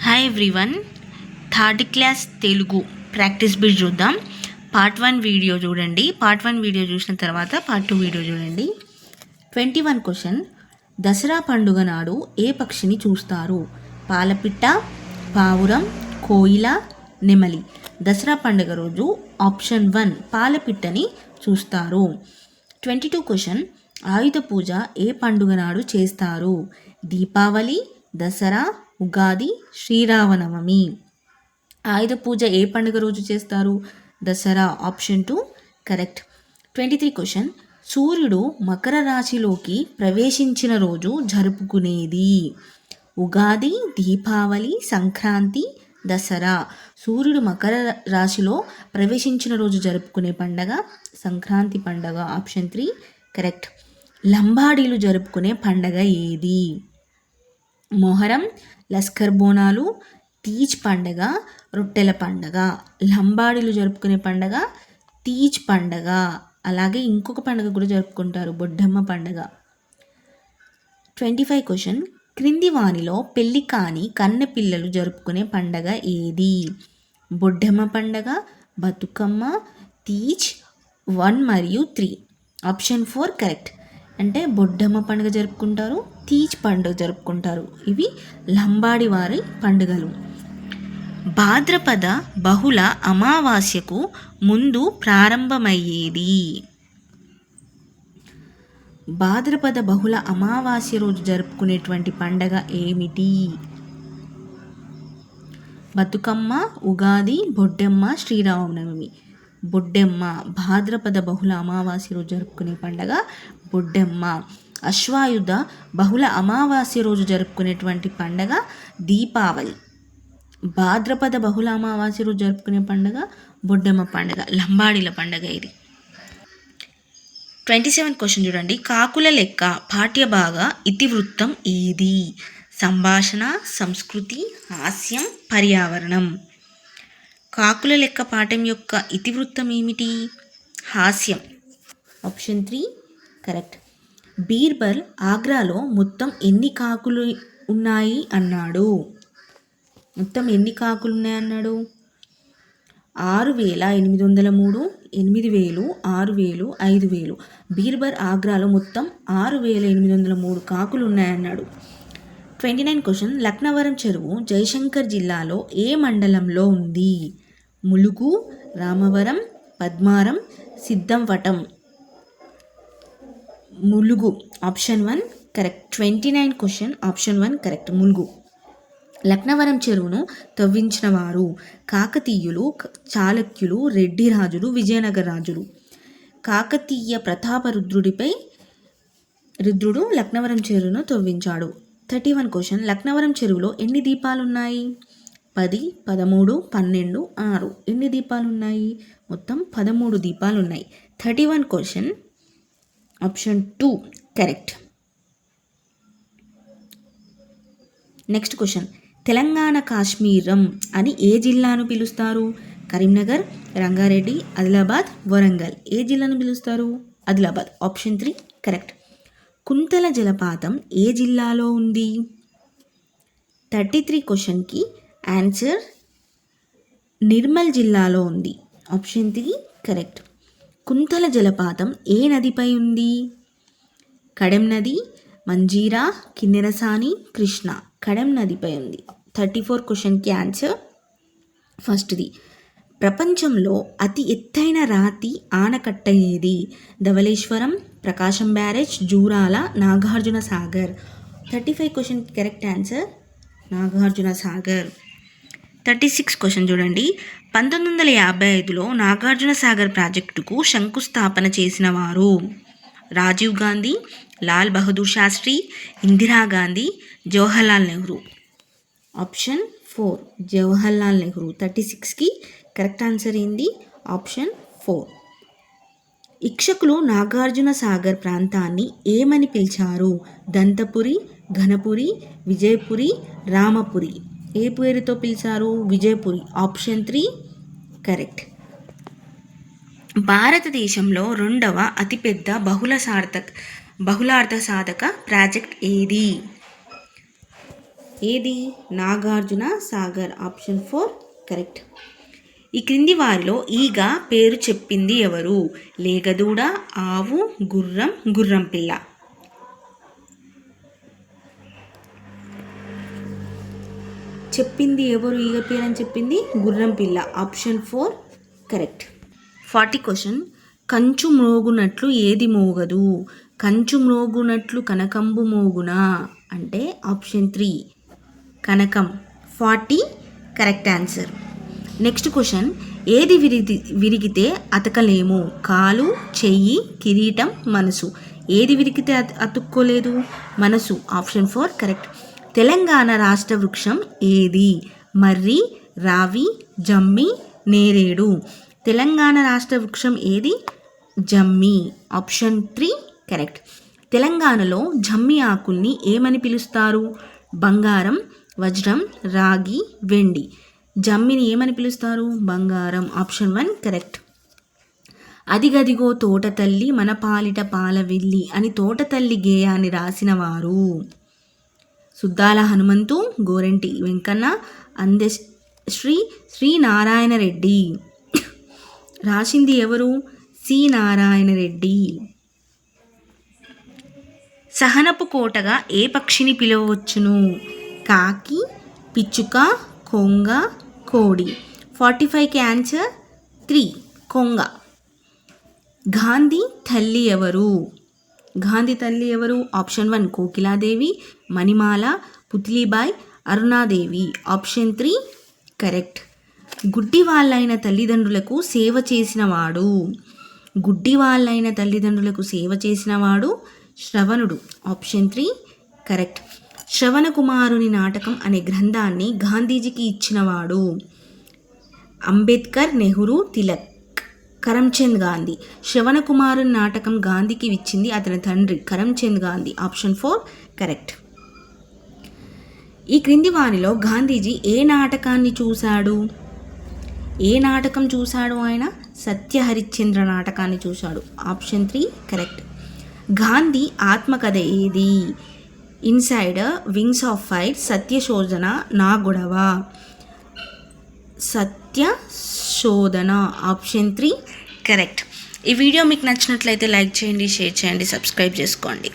Hi everyone, third class Telugu practice bit చూద్దాం. Part 1 video చూడండి. Part 1 video చూసిన తర్వాత పార్ట్ 2 వీడియో చూడండి. 21 క్వశ్చన్. దసరా పండుగ నాడు ఏ పక్షిని చూస్తారు? పాలపిట్ట, పావురం, కోయిల, నెమలి. దసరా పండుగ రోజు ఆప్షన్ 1 పాలపిట్టని చూస్తారు. 22 క్వశ్చన్. ఆయుధ పూజ ఏ పండుగ నాడు చేస్తారు? దీపావళి, దసరా, ఉగాది, శ్రీరామనవమి. ఆయుధ పూజ ఏ పండుగ రోజు చేస్తారు? దసరా. Option 2 correct. 23 క్వశ్చన్. సూర్యుడు మకర రాశిలోకి ప్రవేశించిన రోజు జరుపుకునేది? ఉగాది, దీపావళి, సంక్రాంతి, దసరా. సూర్యుడు మకర రాశిలో ప్రవేశించిన రోజు జరుపుకునే పండగ సంక్రాంతి పండగ. Option 3 correct. లంబాడీలు జరుపుకునే పండగ ఏది? మొహరం, లస్కర్ బోనాలు, తీజ్ పండగ, రొట్టెల పండగ. లంబాడీలు జరుపుకునే పండగ తీజ్ పండగ. అలాగే ఇంకొక పండగ కూడా జరుపుకుంటారు, బొడ్డమ్మ పండగ. 25 క్వశ్చన్. క్రింది వానిలో పెళ్లి కాని కన్నె పిల్లలు జరుపుకునే పండగ ఏది? బొడ్డమ్మ పండగ, బతుకమ్మ, తీజ్ 1 మరియు 3. Option 4 correct. అంటే బొడ్డమ్మ పండుగ జరుపుకుంటారు, తీజ్ పండుగ జరుపుకుంటారు. ఇవి లంబాడి వారి పండుగలు. భాద్రపద బహుళ అమావాస్యకు ముందు ప్రారంభమయ్యేది? భాద్రపద బహుళ అమావాస్య రోజు జరుపుకునేటువంటి పండగ ఏమిటి? బతుకమ్మ, ఉగాది, బొడ్డెమ్మ, శ్రీరామనవమి. బొడ్డెమ్మ. భాద్రపద బహుళ అమావాస్య రోజు జరుపుకునే పండగ బొడ్డెమ్మ. అశ్వాయుధ బహుళ అమావాస్య రోజు జరుపుకునేటువంటి పండగ దీపావళి. భాద్రపద బహుళ అమావాస్య రోజు జరుపుకునే పండగ బొడ్డెమ్మ పండగ, లంబాడీల పండగ ఇది. 27 క్వశ్చన్ చూడండి. కాకుల లెక్క పాఠ్యభాగ ఇతివృత్తం ఏది? సంభాషణ, సంస్కృతి, హాస్యం, పర్యావరణం. కాకుల లెక్క పాఠం యొక్క ఇతివృత్తం ఏమిటి? హాస్యం. Option 3 correct. బీర్బల్ ఆగ్రాలో మొత్తం ఎన్ని కాకులు ఉన్నాయి అన్నాడు? మొత్తం ఎన్ని కాకులు ఉన్నాయన్నాడు? 6,803, 8,000, 6,000, 5,000. బీర్బల్ ఆగ్రాలో మొత్తం 6,803 కాకులు ఉన్నాయన్నాడు. 29 క్వశ్చన్. లక్నవరం చెరువు జయశంకర్ జిల్లాలో ఏ మండలంలో ఉంది? Mulugu, Ramavaram, Padmaram, Siddhavatam. Mulugu. Option 1 correct. 29 question option 1 correct, Mulugu. Laknavaram చెరువును తవ్వించిన వారు? కాకతీయులు, చాళుక్యులు, రెడ్డి రాజులు, విజయనగర రాజులు. కాకతీయ రుద్రుడు లక్నవరం చెరువును తవ్వించాడు. 31 క్వశ్చన్. లక్నవరం చెరువులో ఎన్ని దీపాలు ఉన్నాయి? 10, 13, 12, 6. ఎన్ని దీపాలు ఉన్నాయి? మొత్తం 13 దీపాలు ఉన్నాయి. 31 question option 2 correct. Next question. Telangana కాశ్మీరం అని ఏ జిల్లాను పిలుస్తారు? కరీంనగర్, రంగారెడ్డి, ఆదిలాబాద్, వరంగల్. ఏ జిల్లాను పిలుస్తారు? ఆదిలాబాద్. Option 3 correct. కుంతల జలపాతం ఏ జిల్లాలో ఉంది? 33 క్వశ్చన్కి ఆన్సర్ నిర్మల్ జిల్లాలో ఉంది. Option 3 correct. కుంతల జలపాతం ఏ నదిపై ఉంది? కడెం నది, మంజీరా, కిన్నెరసాని, కృష్ణ. కడెం నదిపై ఉంది. 34 క్వశ్చన్కి ఆన్సర్ ఫస్ట్ది. ప్రపంచంలో అతి ఎత్తైన రాతి ఆనకట్ట ఏది? ధవళేశ్వరం, ప్రకాశం బ్యారేజ్, జూరాల, నాగార్జున సాగర్. 35 క్వశ్చన్కి correct answer Nagarjuna Sagar. 36 question చూడండి. 1955లో నాగార్జున సాగర్ ప్రాజెక్టుకు శంకుస్థాపన చేసిన వారు? రాజీవ్ గాంధీ, లాల్ బహదూర్ శాస్త్రి, ఇందిరాగాంధీ, జవహర్లాల్ నెహ్రూ. ఆప్షన్ 4 జవహర్లాల్ నెహ్రూ. 36కి కరెక్ట్ ఆన్సర్ ఏంది? ఆప్షన్ 4. ఇక్షకులు నాగార్జున సాగర్ ప్రాంతాన్ని ఏమని పిలిచారు? దంతపురి, ఘనపురి, విజయపురి, రామపురి. ఏ పేరుతో పిలిచారు? విజయపురి. Option 3 correct. భారతదేశంలో రెండవ అతిపెద్ద బహుళార్థ సాధక ప్రాజెక్ట్ ఏది? ఏది? నాగార్జున సాగర్. Option 4 correct. ఈ క్రింది వారిలో ఈగ పేరు చెప్పింది ఎవరు? లేగదూడ, ఆవు, గుర్రం, గుర్రం పిల్ల. చెప్పింది ఎవరు? ఈగ పేరు అని చెప్పింది గుర్రం పిల్ల. Option 4 correct. 40 క్వశ్చన్. కంచు మ్రోగునట్లు ఏది మోగదు? కంచు మ్రోగునట్లు కనకంబు మోగునా అంటే ఆప్షన్ 3 కనకం. 40 కరెక్ట్ ఆన్సర్. Next question. ఏది విరిగితే అతకలేము? కాలు, చెయ్యి, కిరీటం, మనసు. ఏది విరిగితే అతుక్కోలేదు? మనసు. Option 4 correct. తెలంగాణ రాష్ట్ర వృక్షం ఏది? మర్రి, రావి, జమ్మి, నేరేడు. తెలంగాణ రాష్ట్ర వృక్షం ఏది? జమ్మి. Option 3 correct. తెలంగాణలో జమ్మి ఆకుల్ని ఏమని పిలుస్తారు? బంగారం, వజ్రం, రాగి, వెండి. జమ్మిని ఏమని పిలుస్తారు? బంగారం. Option 1 correct. అదిగదిగో తోటతల్లి మన పాలిట పాలవెల్లి అని తోటతల్లి గేయాన్ని రాసినవారు? సుద్దాల హనుమంతు, గోరంటి వెంకన్న, శ్రీ నారాయణ రెడ్డి. రాసింది ఎవరు? సి నారాయణ రెడ్డి. సహనపు కోటగా ఏ పక్షిని పిలవచ్చును? కాకి, పిచ్చుక, కొంగ, కోడి. 45కి ఆన్సర్ 3 కొంగ. గాంధీ తల్లి ఎవరు? గాంధీ తల్లి ఎవరు? Option 1 Kokiladevi, Manimala, Putlibai, Arunadevi. Option 3 correct. గుడ్డి వాళ్ళైన తల్లిదండ్రులకు సేవ చేసినవాడు? గుడ్డి వాళ్ళైన తల్లిదండ్రులకు సేవ చేసినవాడు శ్రవణుడు. Option 3 correct. శ్రవణ కుమారుని నాటకం అనే గ్రంథాన్ని గాంధీజీకి ఇచ్చినవాడు? అంబేద్కర్, నెహ్రూ, తిలక్, కరమ్చంద్ గాంధీ. శ్రవణ కుమారుని నాటకం గాంధీకి ఇచ్చింది అతని తండ్రి కరమ్చంద్ గాంధీ. Option 4 correct. ఈ క్రింది వారిలో గాంధీజీ ఏ నాటకాన్ని చూశాడు? ఏ నాటకం చూశాడు ఆయన? సత్యహరిశ్చంద్ర నాటకాన్ని చూశాడు. Option 3 correct. గాంధీ ఆత్మకథ ఏది? Insider, wings of fire, Satyashodhana, Naa Godava. Satyashodhana. Option 3 correct. ఈ వీడియో మీకు నచ్చినట్లయితే లైక్ చేయండి, షేర్ చేయండి, సబ్స్క్రైబ్ చేసుకోండి.